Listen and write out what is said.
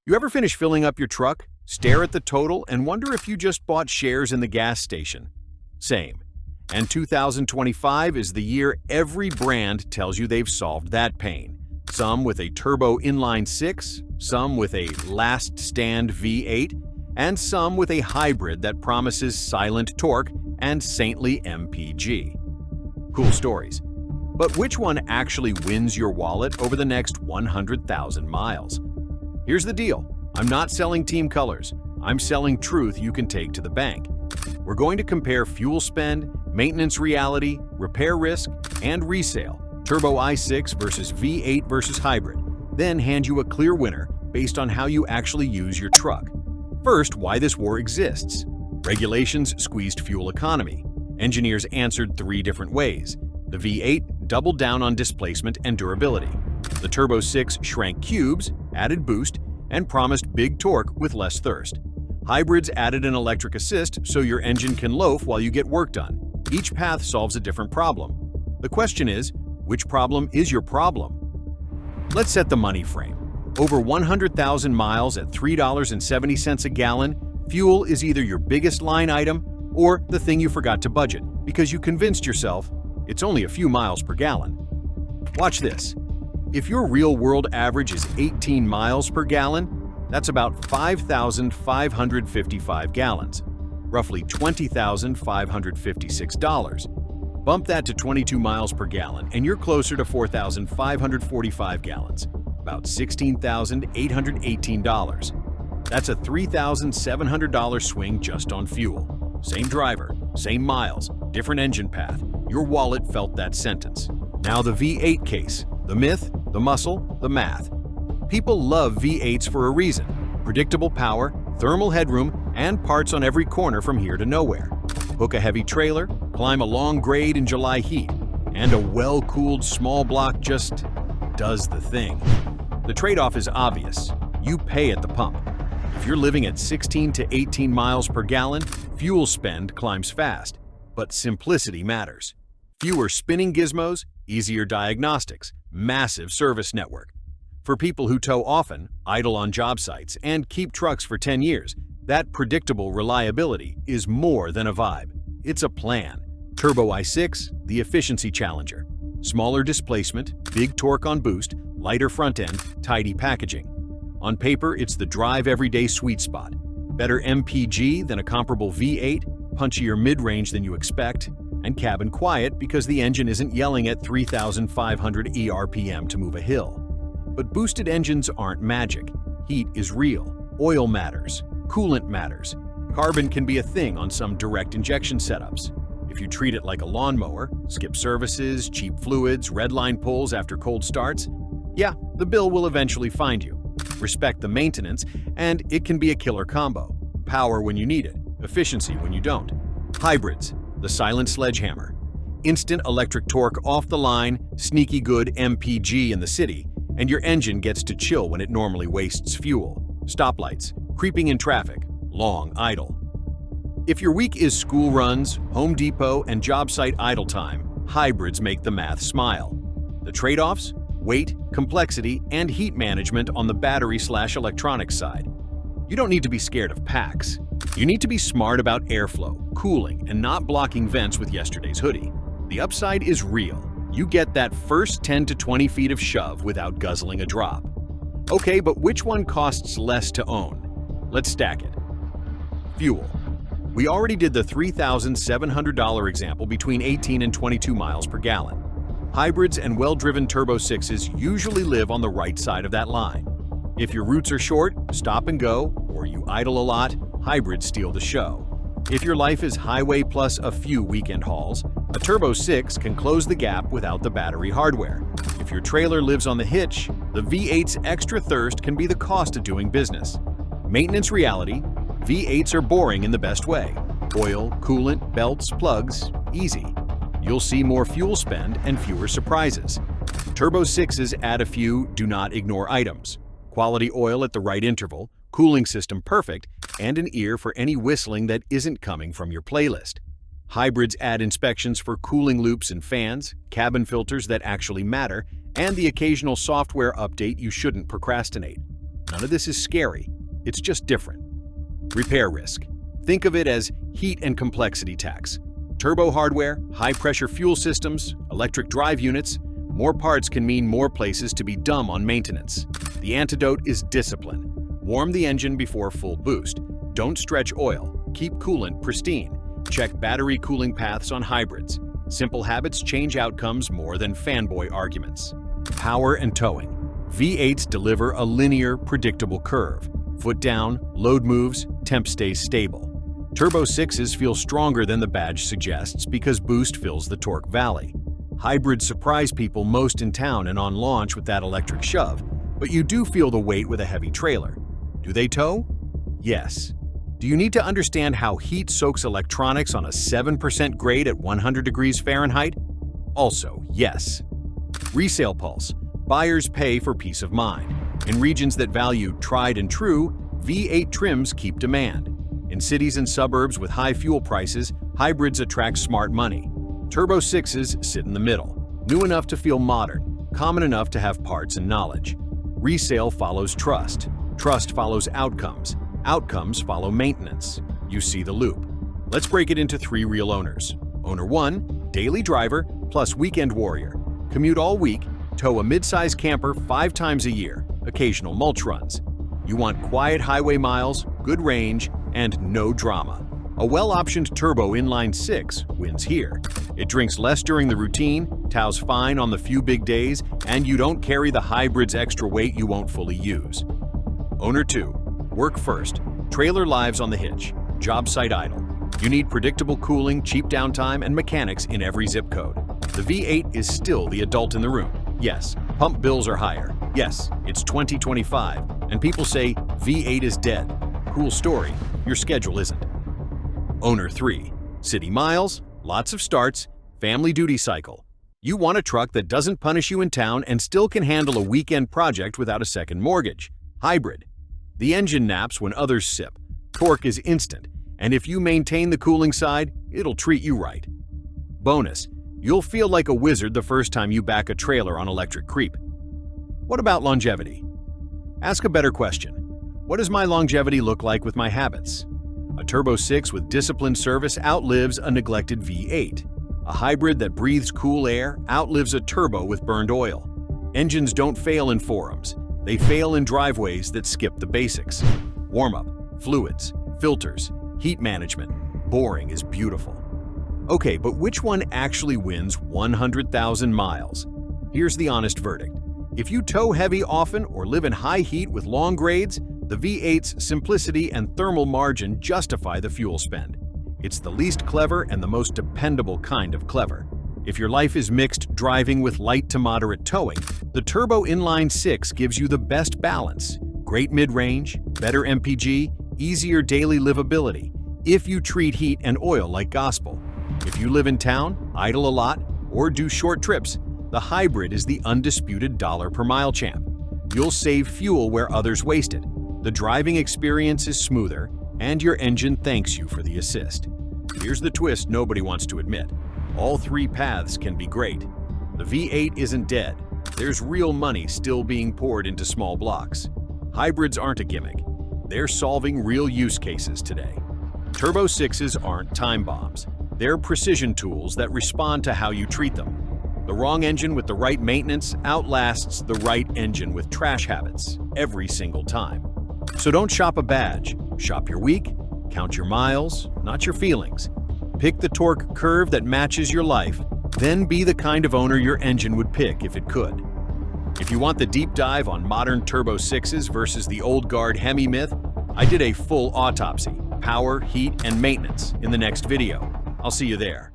You ever finish filling up your truck, stare at the total, and wonder if you just bought shares in the gas station? Same. And 2025 is the year every brand tells you they've solved that pain. Some with a Turbo Inline-6, some with a Last Stand V8, and some with a hybrid that promises silent torque and saintly MPG. Cool stories. But which one actually wins your wallet over the next 100,000 miles? Here's the deal. I'm not selling team colors. I'm selling truth you can take to the bank. We're going to compare fuel spend, maintenance reality, repair risk, and resale, Turbo i6 versus V8 versus hybrid, then hand you a clear winner based on how you actually use your truck. First, why this war exists. Regulations squeezed fuel economy. Engineers answered 3 different ways. The V8 doubled down on displacement and durability. The Turbo 6 shrank cubes, added boost, and promised big torque with less thirst. Hybrids added an electric assist so your engine can loaf while you get work done. Each path solves a different problem. The question is, which problem is your problem? Let's set the money frame. Over 100,000 miles at $3.70 a gallon, fuel is either your biggest line item or the thing you forgot to budget because you convinced yourself it's only a few miles per gallon. Watch this. If your real-world average is 18 miles per gallon, that's about 5,555 gallons, roughly $20,556. Bump that to 22 miles per gallon, and you're closer to 4,545 gallons, about $16,818. That's a $3,700 swing just on fuel. Same driver, same miles, different engine path. Your wallet felt that sentence. Now the V8 case. The myth, the muscle, the math. People love V8s for a reason. Predictable power, thermal headroom, and parts on every corner from here to nowhere. Hook a heavy trailer, climb a long grade in July heat, and a well-cooled small block just does the thing. The trade-off is obvious. You pay at the pump. If you're living at 16 to 18 miles per gallon, fuel spend climbs fast. But simplicity matters. Fewer spinning gizmos, easier diagnostics, massive service network. For people who tow often, idle on job sites, and keep trucks for 10 years, that predictable reliability is more than a vibe. It's a plan. Turbo i6, the efficiency challenger. Smaller displacement, big torque on boost, lighter front end, tidy packaging. On paper, it's the drive everyday sweet spot. Better MPG than a comparable V8, punchier mid-range than you expect, and cabin quiet because the engine isn't yelling at 3,500 ERPM to move a hill. But boosted engines aren't magic. Heat is real. Oil matters. Coolant matters. Carbon can be a thing on some direct injection setups. If you treat it like a lawnmower, skip services, cheap fluids, redline pulls after cold starts, yeah, the bill will eventually find you. Respect the maintenance, and it can be a killer combo. Power when you need it, efficiency when you don't. Hybrids, the silent sledgehammer. Instant electric torque off the line, sneaky good MPG in the city, and your engine gets to chill when it normally wastes fuel. Stoplights, creeping in traffic, long idle. If your week is school runs, Home Depot, and job site idle time, hybrids make the math smile. The trade-offs? Weight, complexity, and heat management on the battery/electronics side. You don't need to be scared of packs. You need to be smart about airflow, cooling, and not blocking vents with yesterday's hoodie. The upside is real. You get that first 10 to 20 feet of shove without guzzling a drop. Okay, but which one costs less to own? Let's stack it. Fuel. We already did the $3,700 example between 18 and 22 miles per gallon. Hybrids and well-driven Turbo 6s usually live on the right side of that line. If your routes are short, stop and go, or you idle a lot, hybrids steal the show. If your life is highway plus a few weekend hauls, a Turbo 6 can close the gap without the battery hardware. If your trailer lives on the hitch, the V8's extra thirst can be the cost of doing business. Maintenance reality, V8s are boring in the best way. Oil, coolant, belts, plugs, easy. You'll see more fuel spend and fewer surprises. Turbo 6s add a few do not ignore items. Quality oil at the right interval, cooling system perfect, and an ear for any whistling that isn't coming from your playlist. Hybrids add inspections for cooling loops and fans, cabin filters that actually matter, and the occasional software update you shouldn't procrastinate. None of this is scary, it's just different. Repair risk. Think of it as heat and complexity tax. Turbo hardware, high-pressure fuel systems, electric drive units, more parts can mean more places to be dumb on maintenance. The antidote is discipline. Warm the engine before full boost. Don't stretch oil. Keep coolant pristine. Check battery cooling paths on hybrids. Simple habits change outcomes more than fanboy arguments. Power and towing. V8s deliver a linear, predictable curve. Foot down, load moves, temp stays stable. Turbo 6s feel stronger than the badge suggests because boost fills the torque valley. Hybrids surprise people most in town and on launch with that electric shove, but you do feel the weight with a heavy trailer. Do they tow? Yes. Do you need to understand how heat soaks electronics on a 7% grade at 100 degrees Fahrenheit? Also, yes. Resale pulse. Buyers pay for peace of mind. In regions that value tried and true, V8 trims keep demand. In cities and suburbs with high fuel prices, hybrids attract smart money. Turbo 6s sit in the middle, new enough to feel modern, common enough to have parts and knowledge. Resale follows trust. Trust follows outcomes. Outcomes follow maintenance. You see the loop. Let's break it into 3 real owners. Owner 1, daily driver plus weekend warrior. Commute all week, tow a mid-size camper 5 times a year, occasional mulch runs. You want quiet highway miles, good range, and no drama. A well-optioned Turbo Inline-6 wins here. It drinks less during the routine, tows fine on the few big days, and you don't carry the hybrid's extra weight you won't fully use. Owner 2, work first, trailer lives on the hitch, job site idle. You need predictable cooling, cheap downtime, and mechanics in every zip code. The V8 is still the adult in the room. Yes, pump bills are higher. Yes, it's 2025, and people say V8 is dead. Cool story, your schedule isn't. Owner 3, city miles, lots of starts, family duty cycle. You want a truck that doesn't punish you in town and still can handle a weekend project without a second mortgage. Hybrid. The engine naps when others sip. Torque is instant, and if you maintain the cooling side, it'll treat you right. Bonus, you'll feel like a wizard the first time you back a trailer on electric creep. What about longevity? Ask a better question. What does my longevity look like with my habits? A Turbo 6 with disciplined service outlives a neglected V8. A hybrid that breathes cool air outlives a turbo with burned oil. Engines don't fail in forums. They fail in driveways that skip the basics. Warm-up, fluids, filters, heat management. Boring is beautiful. Okay, but which one actually wins 100,000 miles? Here's the honest verdict. If you tow heavy often or live in high heat with long grades, the V8's simplicity and thermal margin justify the fuel spend. It's the least clever and the most dependable kind of clever. If your life is mixed driving with light to moderate towing, the Turbo Inline-6 gives you the best balance. Great mid-range, better MPG, easier daily livability, if you treat heat and oil like gospel. If you live in town, idle a lot, or do short trips, the hybrid is the undisputed dollar per mile champ. You'll save fuel where others waste it. The driving experience is smoother, and your engine thanks you for the assist. Here's the twist nobody wants to admit. All 3 paths can be great. The V8 isn't dead. There's real money still being poured into small blocks. Hybrids aren't a gimmick. They're solving real use cases today. Turbo 6s aren't time bombs. They're precision tools that respond to how you treat them. The wrong engine with the right maintenance outlasts the right engine with trash habits every single time. So don't shop a badge, shop your week, count your miles, not your feelings. Pick the torque curve that matches your life, then be the kind of owner your engine would pick if it could. If you want the deep dive on modern Turbo 6s versus the old guard Hemi myth, I did a full autopsy, power, heat, and maintenance in the next video. I'll see you there.